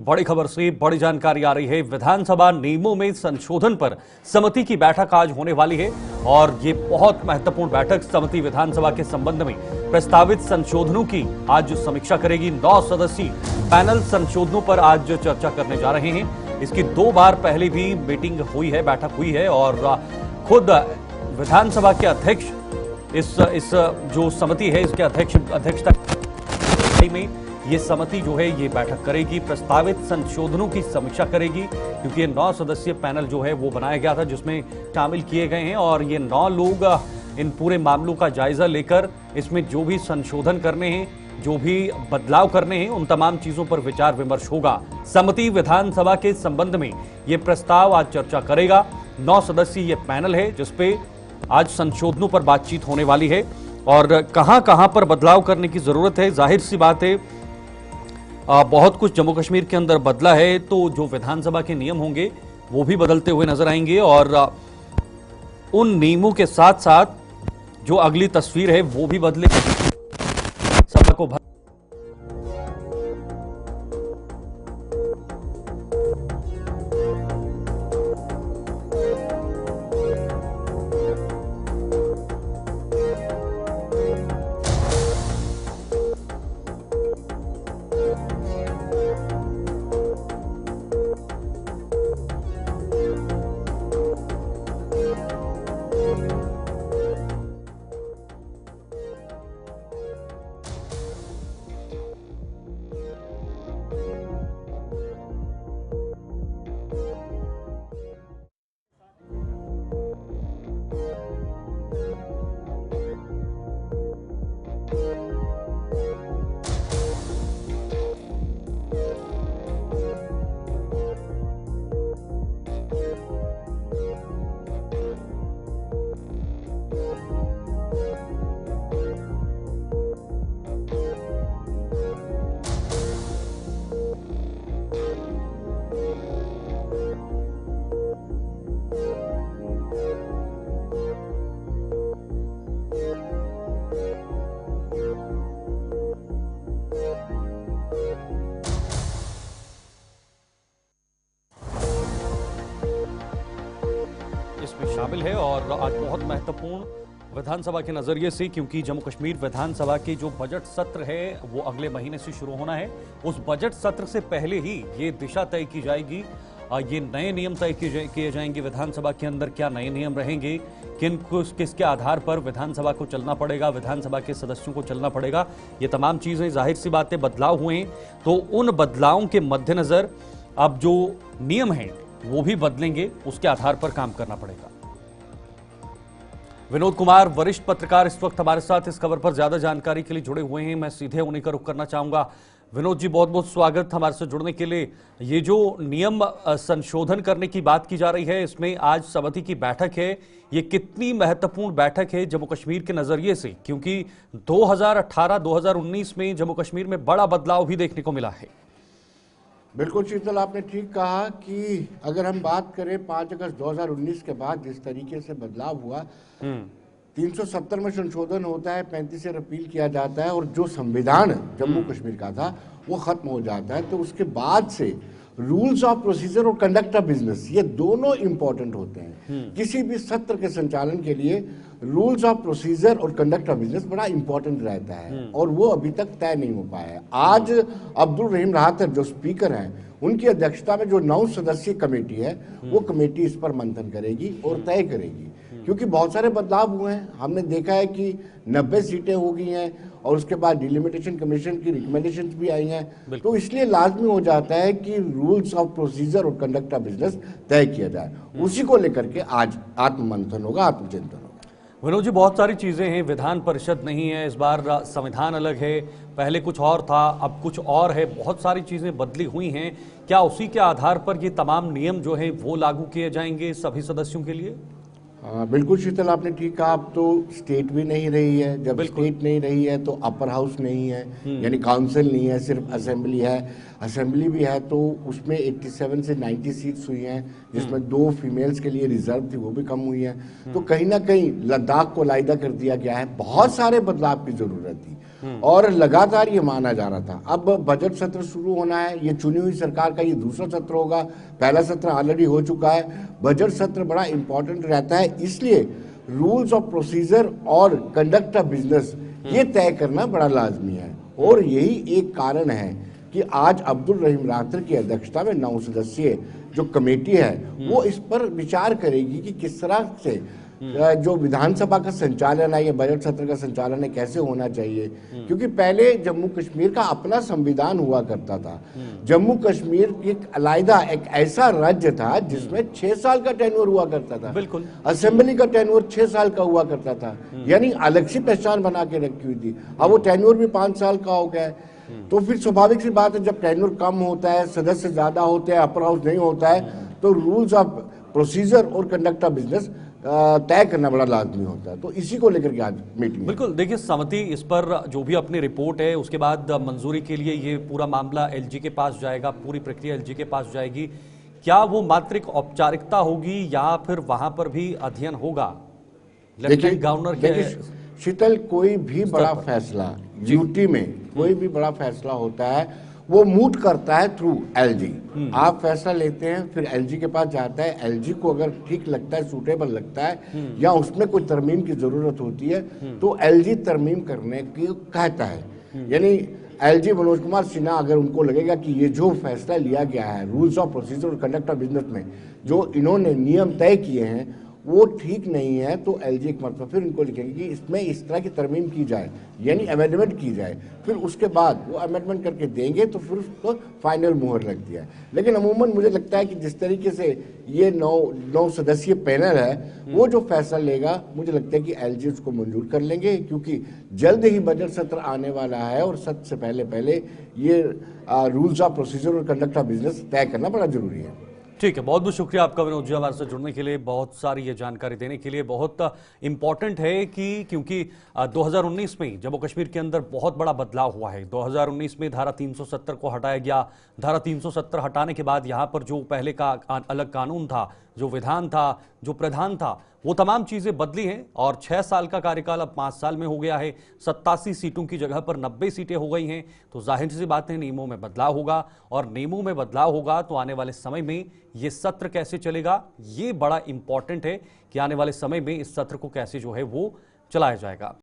बड़ी खबर से बड़ी जानकारी आ रही है। विधानसभा नियमों में संशोधन पर समिति की बैठक आज होने वाली है और ये बहुत महत्वपूर्ण बैठक समिति विधानसभा के संबंध में प्रस्तावित संशोधनों की आज समीक्षा करेगी। 9 सदस्यीय पैनल संशोधनों पर आज चर्चा करने जा रहे हैं। इसकी 2 बार पहले भी मीटिंग हुई है, बैठक हुई है और खुद विधानसभा के अध्यक्ष इस जो समिति है इसके अध्यक्षता में ये समिति जो है ये बैठक करेगी, प्रस्तावित संशोधनों की समीक्षा करेगी, क्योंकि ये 9 सदस्यीय पैनल जो है वो बनाया गया था जिसमें शामिल किए गए हैं और ये 9 लोग इन पूरे मामलों का जायजा लेकर इसमें जो भी संशोधन करने हैं, जो भी बदलाव करने हैं, उन तमाम चीजों पर विचार विमर्श होगा। समिति विधानसभा के संबंध में ये प्रस्ताव आज चर्चा करेगा। 9 सदस्यीय ये पैनल है जिसपे आज संशोधनों पर बातचीत होने वाली है और कहां कहां पर बदलाव करने की जरूरत है। जाहिर सी बात है बहुत कुछ जम्मू कश्मीर के अंदर बदला है, तो जो विधानसभा के नियम होंगे वो भी बदलते हुए नजर आएंगे और उन नियमों के साथ साथ जो अगली तस्वीर है वो भी बदले। सभा को इसमें शामिल है और आज बहुत महत्वपूर्ण विधानसभा के नजरिए से, क्योंकि जम्मू कश्मीर विधानसभा के जो बजट सत्र है वो अगले महीने से शुरू होना है। उस बजट सत्र से पहले ही ये दिशा तय की जाएगी, ये नए नियम तय किए जाएंगे विधानसभा के अंदर, क्या नए नियम रहेंगे, किसके आधार पर विधानसभा को चलना पड़ेगा, विधानसभा के सदस्यों को चलना पड़ेगा। ये तमाम चीजें जाहिर सी बातें बदलाव हुए हैं, तो उन बदलावों के मद्देनजर अब जो नियम है वो भी बदलेंगे, उसके आधार पर काम करना पड़ेगा। विनोद कुमार वरिष्ठ पत्रकार इस वक्त हमारे साथ इस खबर पर ज्यादा जानकारी के लिए जुड़े हुए हैं। मैं सीधे उन्हीं का रुख करना चाहूंगा। विनोद जी, बहुत बहुत स्वागत हमारे से जुड़ने के लिए। ये जो नियम संशोधन करने की बात की जा रही है, इसमें आज समिति की बैठक है, ये कितनी महत्वपूर्ण बैठक है जम्मू कश्मीर के नजरिए से, क्योंकि 2018-2019 में जम्मू कश्मीर में बड़ा बदलाव भी देखने को मिला है। बिल्कुल शीतल, आपने ठीक कहा कि अगर हम बात करें 5 अगस्त 2019 के बाद जिस तरीके से बदलाव हुआ, 370 में संशोधन होता है, 35 से रिपील किया जाता है और जो संविधान जम्मू कश्मीर का था वो खत्म हो जाता है, तो उसके बाद से रूल्स ऑफ प्रोसीजर और कंडक्ट ऑफ बिजनेस ये दोनों इंपॉर्टेंट होते हैं। किसी भी सत्र के संचालन के लिए रूल्स ऑफ प्रोसीजर और कंडक्ट ऑफ बिजनेस बड़ा इंपॉर्टेंट रहता है और वो अभी तक तय नहीं हो पाया है। आज अब्दुल रहीम राहत जो स्पीकर हैं, उनकी अध्यक्षता में जो 9 सदस्यीय कमेटी है वो कमेटी इस पर मंथन करेगी और तय करेगी, क्योंकि बहुत सारे बदलाव हुए हैं। हमने देखा है कि 90 सीटें हो गई हैं और उसके बाद डिलिमिटेशन कमीशन की रिकमेंडेशंस भी आई हैं, तो इसलिए लाजमी हो जाता है कि रूल्स ऑफ प्रोसीजर और कंडक्ट ऑफ बिजनेस तय किया जाए। उसी को लेकर के आज आत्ममंथन होगा, आत्मचिंतन होगा। विनोद जी, बहुत सारी चीजें हैं, विधान परिषद नहीं है इस बार, संविधान अलग है, पहले कुछ और था अब कुछ और है, बहुत सारी चीजें बदली हुई हैं। क्या उसी के आधार पर ये तमाम नियम जो हैं वो लागू किए जाएंगे सभी सदस्यों के लिए? बिल्कुल शीतल, आपने ठीक कहा। अब तो स्टेट भी नहीं रही है। जब बिल्कुल। स्टेट नहीं रही है तो अपर हाउस नहीं है, यानी काउंसिल नहीं है, सिर्फ असेंबली है। असेंबली भी है तो उसमें 87 से 90 सीट्स हुई हैं, जिसमें 2 फीमेल्स के लिए रिजर्व थी, वो भी कम हुई हैं। तो कहीं ना कहीं लद्दाख को अलहदा कर दिया गया है। बहुत सारे बदलाव की जरूरत थी और लगातार ये माना जा रहा था। अब बजट सत्र शुरू होना है। ये चुनी हुई सरकार का ये दूसरा सत्र होगा। पहला सत्र ऑलरेडी हो चुका है। बजट सत्र बड़ा इंपॉर्टेंट रहता है, इसलिए रूल्स ऑफ प्रोसीजर और कंडक्ट ऑफ बिजनेस ये तय करना बड़ा लाजमी है। और यही एक कारण है कि आज अब्दुल रहीम रातर की अध्यक्षता में 9 सदस्यीय जो कमेटी है वो इस पर विचार करेगी कि किस तरह से जो विधानसभा का संचालन है या बजट सत्र का संचालन है कैसे होना चाहिए। क्योंकि पहले जम्मू कश्मीर का अपना संविधान हुआ करता था। जम्मू कश्मीर एक अलग एक ऐसा राज्य था जिसमें 6 साल का टेन्योर हुआ करता था। बिल्कुल। असेंबली का टेन्योर 6 साल का हुआ करता था, यानी अलग सी पहचान बना के रखी हुई थी। अब वो टेन्योर भी 5 साल का हो गया है। तो फिर स्वाभाविक सी बात है, जब टेन्योर कम होता है, सदस्य ज्यादा होते हैं, अपर हाउस नहीं होता है, तो रूल्स ऑफ प्रोसीजर और कंडक्ट ऑफ बिजनेस तय करना बड़ा लाजमी होता है। तो इसी को लेकर के आज मीटिंग। बिल्कुल, देखिए समिति इस पर जो भी अपनी रिपोर्ट है उसके बाद मंजूरी के लिए ये पूरा मामला एलजी के पास जाएगा, पूरी प्रक्रिया एलजी के पास जाएगी। क्या वो मात्र एक औपचारिकता होगी या फिर वहां पर भी अध्ययन होगा? लेफ्टिनेंट गवर्नर के शीतल, कोई भी बड़ा फैसला यूटी में कोई भी बड़ा फैसला होता है वो मूव करता है थ्रू एलजी। आप फैसला लेते हैं, फिर एलजी के पास जाता है। एलजी को अगर ठीक लगता है, सूटेबल लगता है या उसमें कोई तरमीम की जरूरत होती है तो एलजी तरमीम करने की कहता है। यानी एलजी मनोज कुमार सिन्हा अगर उनको लगेगा कि ये जो फैसला लिया गया है रूल्स ऑफ प्रोसीजर और कंडक्ट ऑफ बिजनेस में जो इन्होंने नियम तय किए हैं वो ठीक नहीं है, तो एलजी एक मरतबा फिर इनको लिखेंगे कि इसमें इस तरह की तरमीम की जाए, यानी अमेंडमेंट की जाए। फिर उसके बाद वो अमेंडमेंट करके देंगे तो फिर उसको फाइनल मुहर लग दिया है। लेकिन अमूमन मुझे लगता है कि जिस तरीके से ये 9 सदस्यीय पैनल है वो जो फैसला लेगा, मुझे लगता है कि एलजी उसको मंजूर कर लेंगे, क्योंकि जल्द ही बजट सत्र आने वाला है और सत्र से पहले ये रूल्स ऑफ प्रोसीजर और कंडक्ट ऑफ बिजनेस तय करना बड़ा जरूरी है। ठीक है, बहुत बहुत शुक्रिया आपका विनोद जी, हमारे साथ जुड़ने के लिए, बहुत सारी ये जानकारी देने के लिए। बहुत इंपॉर्टेंट है कि क्योंकि 2019 में जम्मू कश्मीर के अंदर बहुत बड़ा बदलाव हुआ है। 2019 में धारा 370 को हटाया गया। धारा 370 हटाने के बाद यहाँ पर जो पहले का अलग कानून था, जो विधान था, जो प्रधान था, वो तमाम चीजें बदली हैं और 6 साल का कार्यकाल अब 5 साल में हो गया है। 87 सीटों की जगह पर 90 सीटें हो गई हैं। तो जाहिर सी बात है, नियमों में बदलाव होगा और नियमों में बदलाव होगा तो आने वाले समय में ये सत्र कैसे चलेगा, ये बड़ा इंपॉर्टेंट है कि आने वाले समय में इस सत्र को कैसे जो है वो चलाया जाएगा।